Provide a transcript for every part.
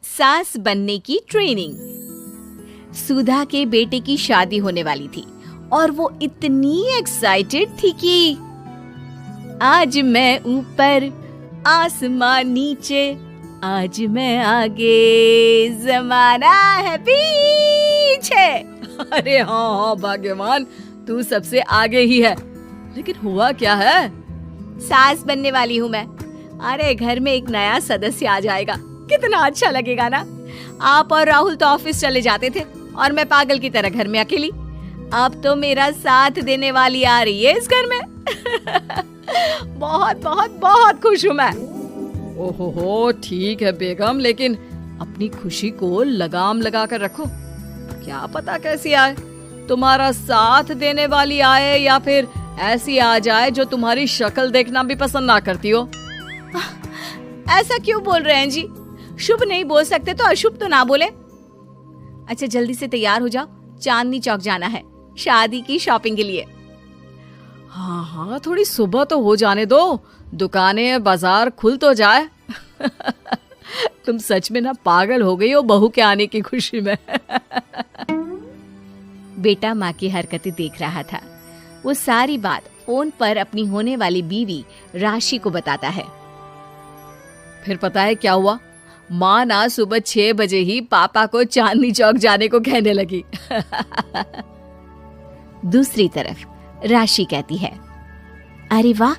सास बनने की ट्रेनिंग। सुधा के बेटे की शादी होने वाली थी और वो इतनी एक्साइटेड थी कि आज मैं ऊपर आसमान नीचे, आज मैं आगे जमाना है पीछे। अरे हाँ भाग्यवान, तू सबसे आगे ही है। लेकिन हुआ क्या है? सास बनने वाली हूँ मैं। अरे घर में एक नया सदस्य आ जाएगा, कितना अच्छा लगेगा ना। आप और राहुल तो ऑफिस चले जाते थे और मैं पागल की तरह घर में अकेली। अब तो मेरा साथ देने वाली आ रही है इस घर में। बहुत बहुत बहुत खुश हूँ मैं। ओहो ठीक है बेगम, लेकिन अपनी खुशी को लगाम लगा कर रखो। क्या पता कैसी आए, तुम्हारा साथ देने वाली आए या फिर ऐसी आ जाए जो तुम्हारी शक्ल देखना भी पसंद ना करती हो। ऐसा क्यों बोल रहे हैं जी? शुभ नहीं बोल सकते तो अशुभ तो ना बोले। अच्छा जल्दी से तैयार हो जाओ, चांदनी चौक जाना है शादी की शॉपिंग के लिए। हाँ, थोड़ी सुबह तो हो जाने दो, दुकानें बाजार खुल तो जाए। तुम सच में ना पागल हो गई हो बहू के आने की खुशी में। बेटा माँ की हरकतें देख रहा था। वो सारी बात फोन पर अपनी होने वाली बीवी राशि को बताता है। फिर पता है क्या हुआ? माँ ना सुबह 6 बजे ही पापा को चांदनी चौक जाने को कहने लगी। दूसरी तरफ राशि कहती है, अरे वाह,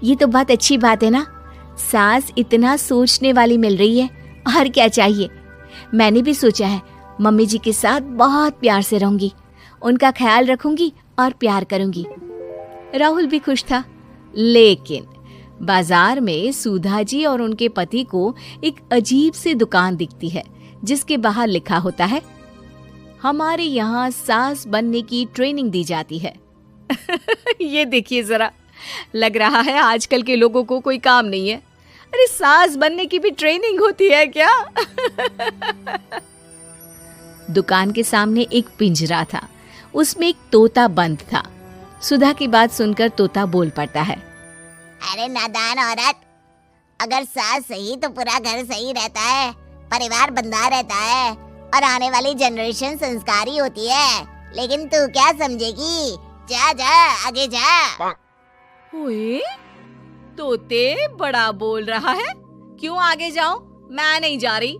ये तो बहुत अच्छी बात है ना। सास इतना सोचने वाली मिल रही है, और क्या चाहिए। मैंने भी सोचा है मम्मी जी के साथ बहुत प्यार से रहूंगी, उनका ख्याल रखूंगी और प्यार करूंगी। राहुल भी खुश था। लेकिन बाजार में सुधा जी और उनके पति को एक अजीब सी दुकान दिखती है जिसके बाहर लिखा होता है, हमारे यहाँ सास बनने की ट्रेनिंग दी जाती है। ये देखिए जरा, लग रहा है आजकल के लोगों को कोई काम नहीं है। अरे सास बनने की भी ट्रेनिंग होती है क्या? दुकान के सामने एक पिंजरा था, उसमें एक तोता बंद था। सुधा की बात सुनकर तोता बोल पड़ता है, अरे नादान औरत, अगर सास सही तो पूरा घर सही रहता है, परिवार बंधा रहता है और आने वाली जनरेशन संस्कारी होती है। लेकिन तू क्या समझेगी? जा जा आगे जा। ओए, तोते बड़ा बोल रहा है, क्यों आगे जाऊं? मैं नहीं जा रही।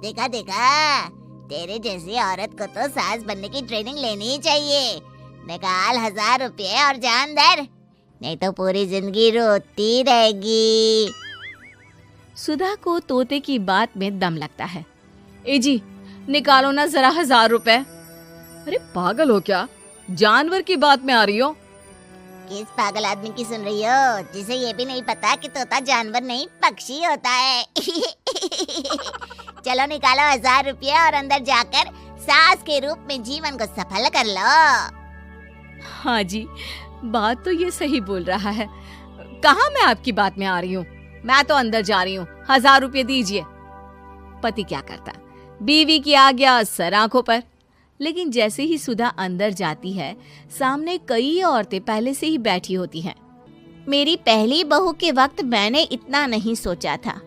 देखा देखा, तेरे जैसी औरत को तो सास बनने की ट्रेनिंग लेनी ही चाहिए। निकाल 1000 रुपये और जान दर, नहीं तो पूरी जिंदगी रोती रहेगी। सुधा को तोते की बात में दम लगता है। ए जी, निकालो ना जरा 1000 रुपए। अरे पागल हो क्या? जानवर की बात में आ रही हो? किस पागल आदमी की सुन रही हो, जिसे ये भी नहीं पता कि तोता जानवर नहीं पक्षी होता है। चलो निकालो 1000 रुपये और अंदर जाकर सास के रूप में जीवन को सफल कर लो। हाँ जी, बात तो ये सही बोल रहा है। कहाँ मैं आपकी बात में आ रही हूँ? मैं तो अंदर जा रही हूँ, 1000 रुपये दीजिए। पति क्या करता, बीवी की आज्ञा सर आंखों पर। लेकिन जैसे ही सुधा अंदर जाती है, सामने कई औरतें पहले से ही बैठी होती हैं। मेरी पहली बहू के वक्त मैंने इतना नहीं सोचा था,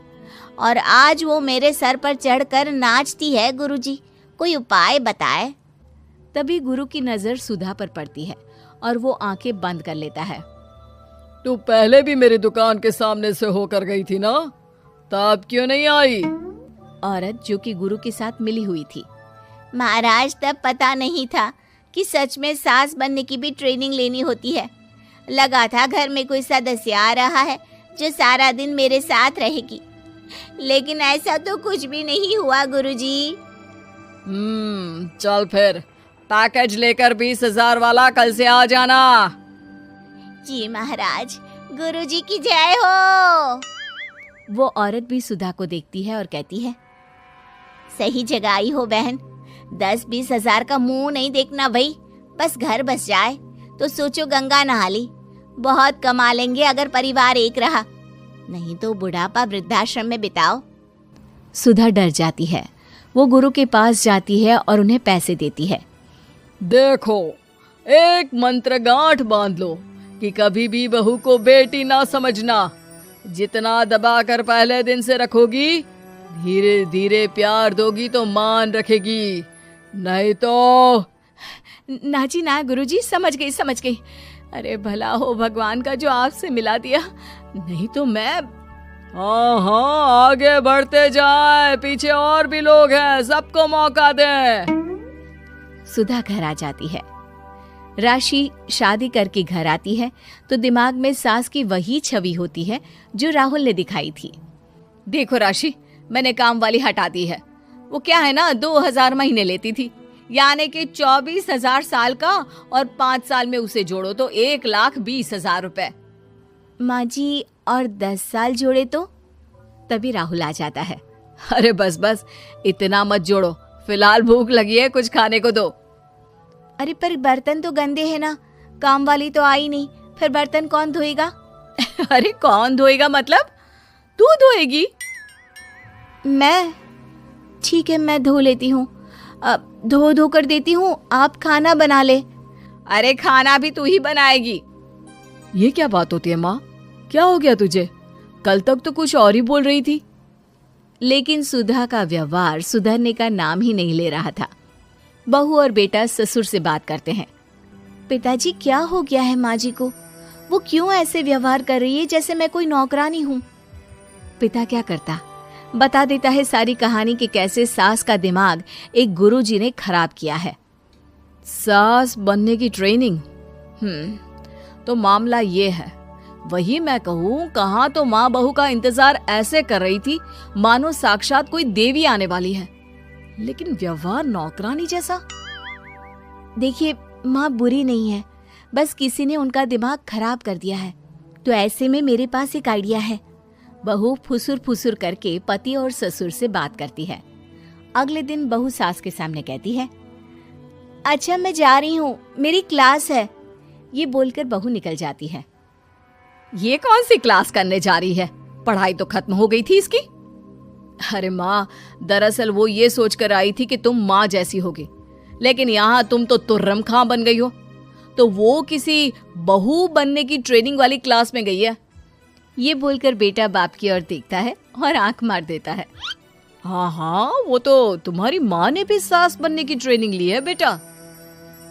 और आज वो मेरे सर पर चढ़कर नाचती है। गुरुजी, कोई उपाय बताए। तभी गुरु की नजर सुधा पर पड़ती है और वो आंखें बंद कर लेता है। तू पहले भी मेरी दुकान के सामने से होकर गई थी ना, तब क्यों नहीं आई? औरत जो कि गुरु के साथ मिली हुई थी। महाराज, तब पता नहीं था कि सच में सास बनने की भी ट्रेनिंग लेनी होती है। लगा था घर में कोई सदस्य आ रहा है जो सारा दिन मेरे साथ रहेगी, लेकिन ऐसा तो कुछ भी नहीं हुआ गुरुजी। चल फिर पैकेज लेकर 20,000 वाला कल से आ जाना। जी महाराज, गुरुजी की जय हो। वो औरत भी सुधा को देखती है और कहती है, सही जगह आई हो बहन। 10-20 हजार का मुंह नहीं देखना भाई, बस घर बस जाए तो सोचो गंगा नहा ली। बहुत कमा लेंगे अगर परिवार एक रहा, नहीं तो बुढ़ापा वृद्धाश्रम में बिताओ। सुधा डर जाती है। वो गुरु के पास जाती है और उन्हें पैसे देती है। देखो, एक मंत्र गांठ बांध लो कि कभी भी बहू को बेटी ना समझना। जितना दबा कर पहले दिन से रखोगी, धीरे धीरे प्यार दोगी तो मान रखेगी, नहीं तो। ना जी ना गुरुजी, समझ गई। अरे भला हो भगवान का जो आपसे मिला दिया, नहीं तो मैं। हाँ, आगे बढ़ते जाए, पीछे और भी लोग हैं, सबको मौका दे। सुधा घर आ जाती है। राशि शादी करके घर आती है तो दिमाग में सास की वही छवि होती है जो राहुल ने दिखाई थी। देखो राशि, मैंने काम वाली हटा दी है। वो क्या है ना, 2000 महीने लेती थी, यानी कि 24,000 साल का, और 5 साल में उसे जोड़ो तो 1,20,000 रुपए। माँ जी, और 10 साल जोड़े तो? तभी राहुल आ जाता है। अरे बस बस, इतना मत जोड़ो, फिलहाल भूख लगी है, कुछ खाने को दो। अरे पर बर्तन तो गंदे हैं ना, काम वाली तो आई नहीं, फिर बर्तन कौन धोएगा? अरे कौन धोएगा मतलब? तू धोएगी? मैं? ठीक है, मैं धो लेती हूँ। धो कर देती हूँ, आप खाना बना ले। अरे खाना भी तू ही बनाएगी? ये क्या बात होती है माँ, क्या हो गया तुझे? कल तक तो कुछ और ही बोल रही थी। लेकिन सुधा का व्यवहार सुधरने का नाम ही नहीं ले रहा था। बहू और बेटा ससुर से बात करते हैं। पिताजी, क्या हो गया है माँ जी को? वो क्यों ऐसे व्यवहार कर रही है जैसे मैं कोई नौकरानी हूँ? पिता क्या करता, बता देता है सारी कहानी कि कैसे सास का दिमाग एक गुरुजी ने खराब किया है। सास बनने की ट्रेनिंग? तो मामला ये है, वही मैं कहूँ, कहाँ तो माँ बहू का इंतजार ऐसे कर रही थी मानो साक्षात कोई देवी आने वाली है, लेकिन व्यवहार नौकरानी जैसा। देखिए, माँ बुरी नहीं है, बस किसी ने उनका दिमाग खराब कर दिया है। तो ऐसे में मेरे पास एक आइडिया है। बहू फुसुर फुसुर करके पति और ससुर से बात करती है। अगले दिन बहू सास के सामने कहती है, अच्छा मैं जा रही हूँ, मेरी क्लास है। ये बोलकर बहू निकल जाती है। ये कौन सी क्लास करने जा रही है? पढ़ाई तो खत्म हो गई थी इसकी। अरे माँ, दरअसल वो ये सोचकर आई थी कि तुम माँ जैसी होगी, लेकिन यहाँ तुम तो तुर्रम खां बन गई हो। तो वो किसी बहू बनने की ट्रेनिंग वाली क्लास में गई है। ये बोलकर बेटा बाप की ओर देखता है और आंख मार देता है। हाँ, वो तो तुम्हारी माँ ने भी सास बनने की ट्रेनिंग ली है बेटा।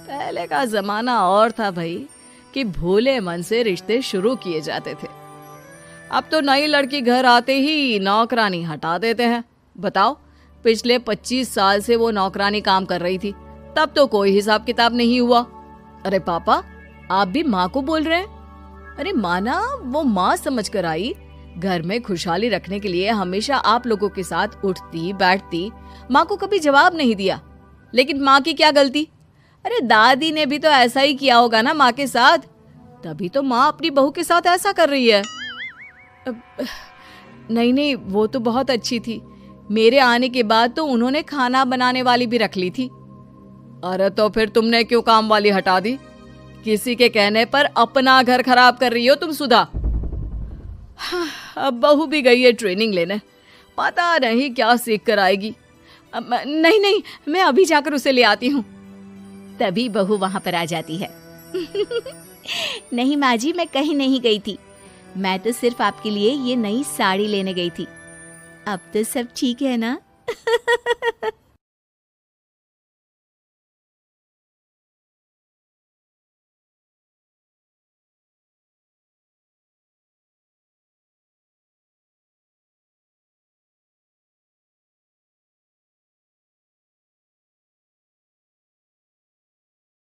पहले का जमाना और था भाई, कि भोले मन से रिश्ते शुरू किए जाते थे। अब तो नई लड़की घर आते ही नौकरानी हटा देते हैं। बताओ, पिछले 25 साल से वो नौकरानी काम कर रही थी, तब तो कोई हिसाब किताब नहीं हुआ। अरे पापा, आप भी माँ को बोल रहे हैं? अरे माना, वो माँ समझ कर आई, घर में खुशहाली रखने के लिए हमेशा आप लोगों के साथ उठती बैठती, माँ को कभी जवाब नहीं दिया। लेकिन माँ की क्या गलती? अरे दादी ने भी तो ऐसा ही किया होगा ना माँ के साथ, तभी तो माँ अपनी बहू के साथ ऐसा कर रही है। नहीं, वो तो बहुत अच्छी थी, मेरे आने के बाद तो उन्होंने खाना बनाने वाली भी रख ली थी। अरे तो फिर तुमने क्यों काम वाली हटा दी? किसी के कहने पर अपना घर खराब कर रही हो तुम सुधा। अब बहू भी गई है ट्रेनिंग लेने, पता नहीं क्या सीख कर आएगी। नहीं, मैं अभी जाकर उसे ले आती हूँ। तभी बहू वहां पर आ जाती है। नहीं माँ जी, मैं कहीं नहीं गई थी, मैं तो सिर्फ आपके लिए ये नई साड़ी लेने गई थी। अब तो सब ठीक है ना?